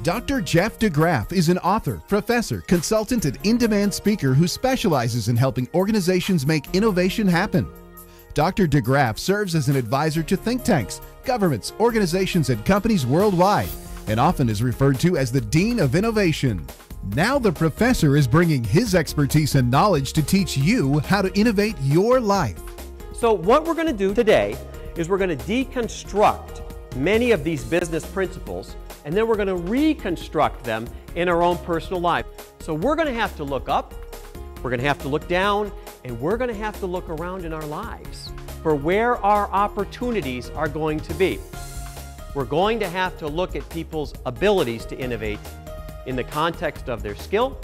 Dr. Jeff DeGraff is an author, professor, consultant, and in-demand speaker who specializes in helping organizations make innovation happen. Dr. DeGraff serves as an advisor to think tanks, governments, organizations, and companies worldwide, and often is referred to as the Dean of Innovation. Now the professor is bringing his expertise and knowledge to teach you how to innovate your life. So what we're going to do today is we're going to deconstruct many of these business principles, and then we're going to reconstruct them in our own personal life. So we're going to have to look up, we're going to have to look down, and we're going to have to look around in our lives for where our opportunities are going to be. We're going to have to look at people's abilities to innovate in the context of their skill,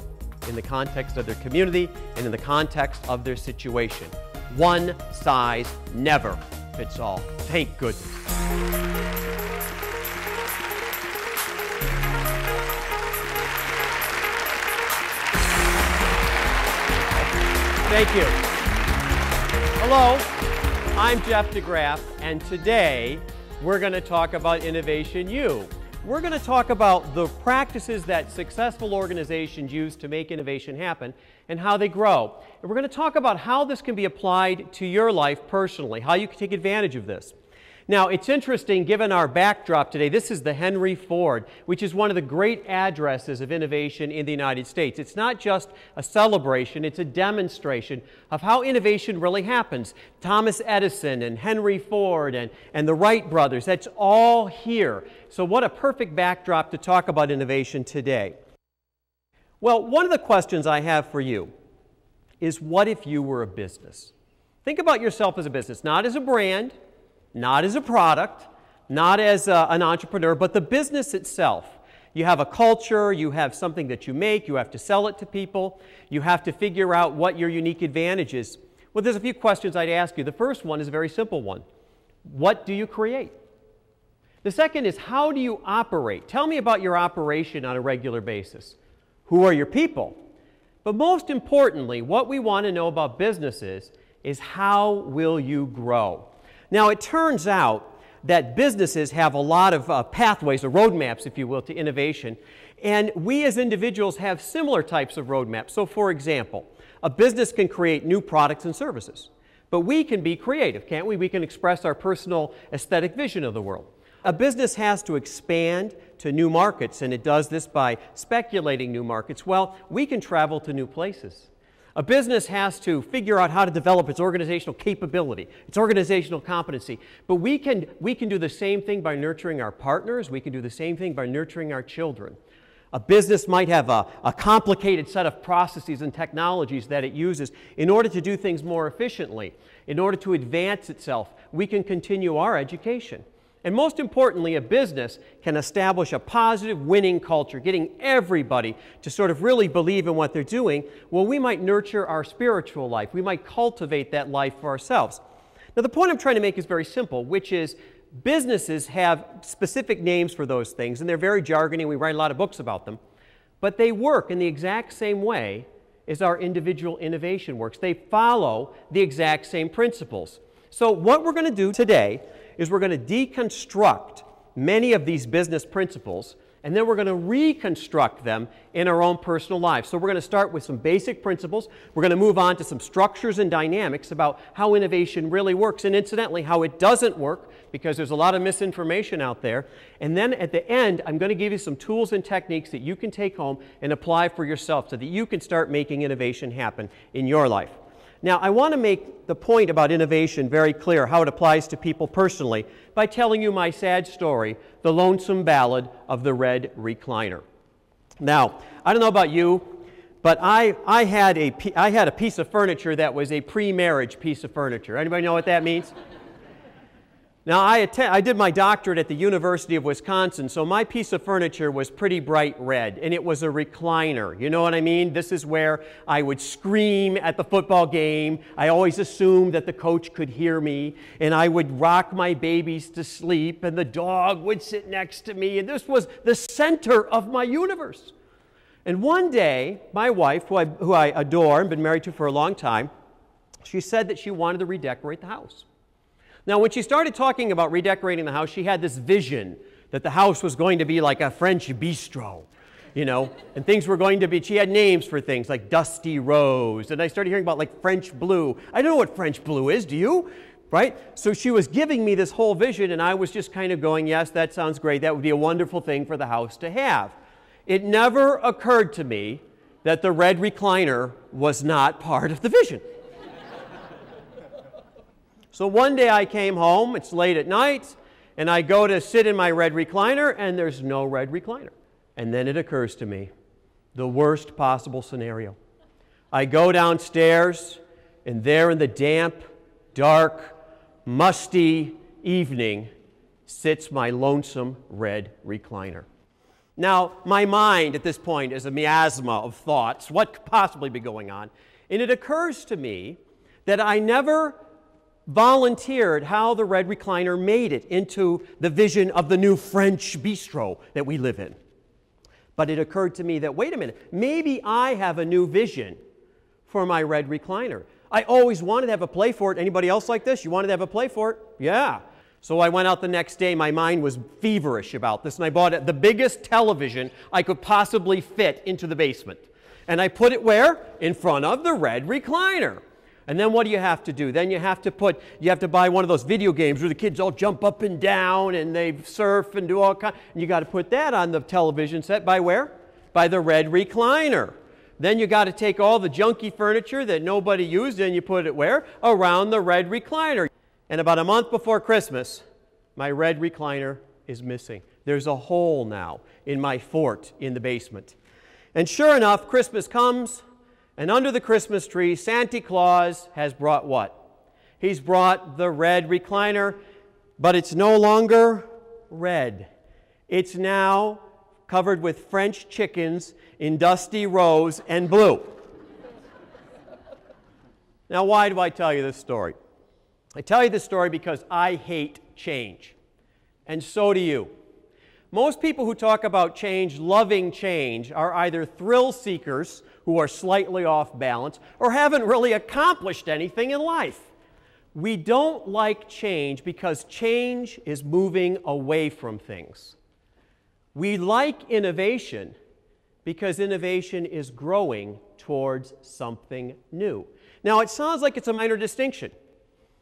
in the context of their community, and in the context of their situation. One size never fits all. Thank goodness. Thank you. Hello, I'm Jeff DeGraff, and today we're going to talk about Innovation U. We're going to talk about the practices that successful organizations use to make innovation happen and how they grow. And we're going to talk about how this can be applied to your life personally, how you can take advantage of this. Now, it's interesting, given our backdrop today, this is the Henry Ford, which is one of the great addresses of innovation in the United States. It's not just a celebration, it's a demonstration of how innovation really happens. Thomas Edison and Henry Ford and the Wright brothers, that's all here. So what a perfect backdrop to talk about innovation today. Well, one of the questions I have for you is, what if you were a business? Think about yourself as a business, not as a brand, not as a product, not as an entrepreneur, but the business itself. You have a culture, you have something that you make, you have to sell it to people, you have to figure out what your unique advantage is. Well, there's a few questions I'd ask you. The first one is a very simple one. What do you create? The second is, how do you operate? Tell me about your operation on a regular basis. Who are your people? But most importantly, what we want to know about businesses is, how will you grow? Now, it turns out that businesses have a lot of pathways, or roadmaps, if you will, to innovation. And we as individuals have similar types of roadmaps. So, for example, a business can create new products and services. But we can be creative, can't we? We can express our personal aesthetic vision of the world. A business has to expand to new markets, and it does this by speculating new markets. Well, we can travel to new places. A business has to figure out how to develop its organizational capability, its organizational competency. But we can do the same thing by nurturing our partners. We can do the same thing by nurturing our children. A business might have a complicated set of processes and technologies that it uses in order to do things more efficiently. In order to advance itself, we can continue our education. And most importantly, a business can establish a positive winning culture, getting everybody to sort of really believe in what they're doing. Well, we might nurture our spiritual life. We might cultivate that life for ourselves. Now, the point I'm trying to make is very simple, which is businesses have specific names for those things, and they're very jargony. We write a lot of books about them. But they work in the exact same way as our individual innovation works. They follow the exact same principles. So what we're going to do today is we're going to deconstruct many of these business principles, and then we're going to reconstruct them in our own personal lives. So we're going to start with some basic principles. We're going to move on to some structures and dynamics about how innovation really works, and incidentally, how it doesn't work, because there's a lot of misinformation out there. And then at the end, I'm going to give you some tools and techniques that you can take home and apply for yourself so that you can start making innovation happen in your life. Now, I want to make the point about innovation very clear, how it applies to people personally, by telling you my sad story, The Lonesome Ballad of the Red Recliner. Now, I don't know about you, but I had a piece of furniture that was a pre-marriage piece of furniture. Anybody know what that means? Now, I did my doctorate at the University of Wisconsin, so my piece of furniture was pretty bright red, and it was a recliner. You know what I mean? This is where I would scream at the football game. I always assumed that the coach could hear me, and I would rock my babies to sleep, and the dog would sit next to me, and this was the center of my universe. And one day, my wife, who I adore and been married to for a long time, she said that she wanted to redecorate the house. Now, when she started talking about redecorating the house, she had this vision that the house was going to be like a French bistro, you know, and things were going to be, she had names for things like Dusty Rose, and I started hearing about like French Blue. I don't know what French Blue is, do you? Right? So she was giving me this whole vision, and I was just kind of going, yes, that sounds great. That would be a wonderful thing for the house to have. It never occurred to me that the red recliner was not part of the vision. So one day I came home, it's late at night, and I go to sit in my red recliner, and there's no red recliner. And then it occurs to me, the worst possible scenario. I go downstairs, and there in the damp, dark, musty evening sits my lonesome red recliner. Now, my mind at this point is a miasma of thoughts. What could possibly be going on? And it occurs to me that I never volunteered how the red recliner made it into the vision of the new French bistro that we live in. But it occurred to me that, wait a minute, maybe I have a new vision for my red recliner. I always wanted to have a play for it. Anybody else like this? You wanted to have a play for it? Yeah. So I went out the next day. My mind was feverish about this, and I bought the biggest television I could possibly fit into the basement. And I put it where? In front of the red recliner. And then what do you have to do? Then you have to buy one of those video games where the kids all jump up and down and they surf and do all kinds. And you got to put that on the television set by where? By the red recliner. Then you got to take all the junky furniture that nobody used and you put it where? Around the red recliner. And about a month before Christmas, my red recliner is missing. There's a hole now in my fort in the basement. And sure enough, Christmas comes, and under the Christmas tree, Santa Claus has brought what? He's brought the red recliner, but it's no longer red. It's now covered with French chickens in dusty rose and blue. Now, why do I tell you this story? I tell you this story because I hate change, and so do you. Most people who talk about change, loving change, are either thrill seekers who are slightly off balance or haven't really accomplished anything in life. We don't like change because change is moving away from things. We like innovation because innovation is growing towards something new. Now, it sounds like it's a minor distinction,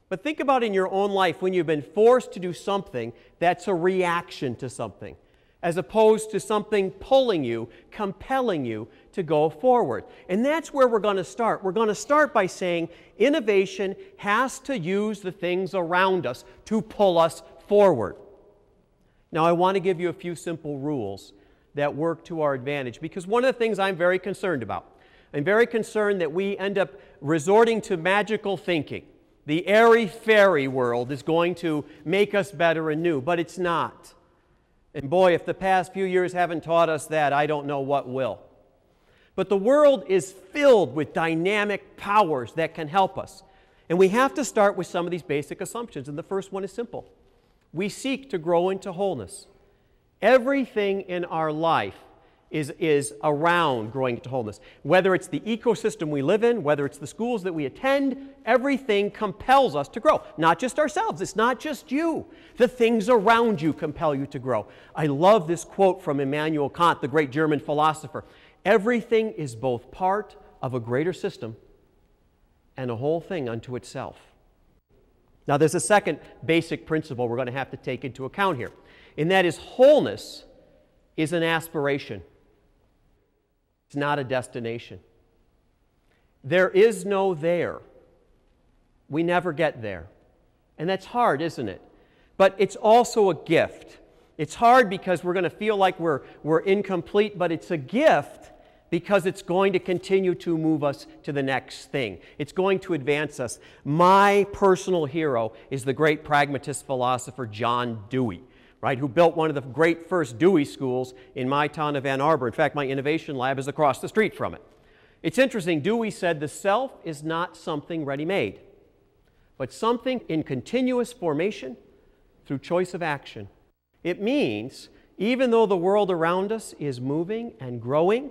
but think about in your own life when you've been forced to do something that's a reaction to something, as opposed to something pulling you, compelling you to go forward. And that's where we're going to start. We're going to start by saying innovation has to use the things around us to pull us forward. Now, I want to give you a few simple rules that work to our advantage, because one of the things I'm very concerned about, I'm very concerned that we end up resorting to magical thinking. The airy-fairy world is going to make us better and new, but it's not. And boy, if the past few years haven't taught us that, I don't know what will. But the world is filled with dynamic powers that can help us. And we have to start with some of these basic assumptions. And the first one is simple. We seek to grow into wholeness. Everything in our life is around growing into wholeness. Whether it's the ecosystem we live in, whether it's the schools that we attend, everything compels us to grow. Not just ourselves. It's not just you. The things around you compel you to grow. I love this quote from Immanuel Kant, the great German philosopher. Everything is both part of a greater system and a whole thing unto itself. Now, there's a second basic principle we're going to have to take into account here, and that is wholeness is an aspiration. It's not a destination. There is no there. We never get there. And that's hard, isn't it? But it's also a gift. It's hard because we're going to feel like we're incomplete, but it's a gift because it's going to continue to move us to the next thing. It's going to advance us. My personal hero is the great pragmatist philosopher John Dewey, right, who built one of the great first Dewey schools in my town of Ann Arbor. In fact, my innovation lab is across the street from it. It's interesting, Dewey said the self is not something ready-made, but something in continuous formation through choice of action. It means even though the world around us is moving and growing,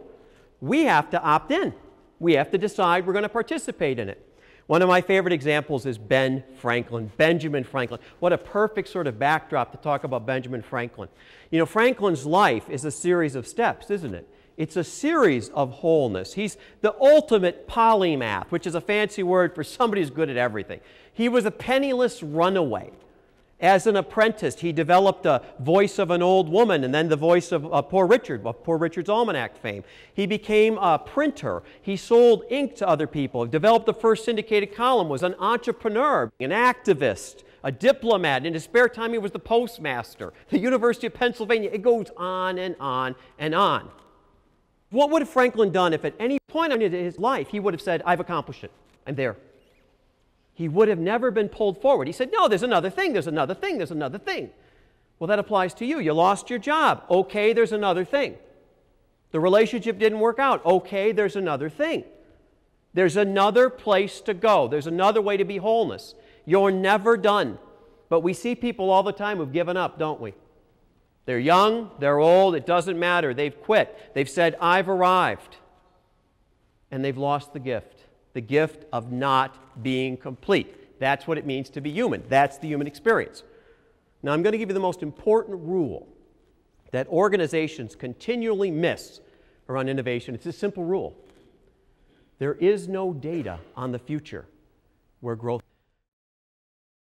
we have to opt in. We have to decide we're going to participate in it. One of my favorite examples is Benjamin Franklin. What a perfect sort of backdrop to talk about Benjamin Franklin. You know, Franklin's life is a series of steps, isn't it? It's a series of wholeness. He's the ultimate polymath, which is a fancy word for somebody who's good at everything. He was a penniless runaway. As an apprentice, he developed a voice of an old woman and then the voice of Poor Richard, of Poor Richard's Almanac fame. He became a printer. He sold ink to other people. He developed the first syndicated column, was an entrepreneur, an activist, a diplomat. In his spare time, he was the postmaster, the University of Pennsylvania. It goes on and on and on. What would have Franklin done if at any point in his life he would have said, I've accomplished it, I'm there? He would have never been pulled forward. He said, no, there's another thing, there's another thing, there's another thing. Well, that applies to you. You lost your job. Okay, there's another thing. The relationship didn't work out. Okay, there's another thing. There's another place to go. There's another way to be wholeness. You're never done. But we see people all the time who've given up, don't we? They're young, they're old, it doesn't matter. They've quit. They've said, I've arrived. And they've lost the gift of not being complete. That's what it means to be human. That's the human experience. Now, I'm going to give you the most important rule that organizations continually miss around innovation. It's a simple rule. There is no data on the future where growth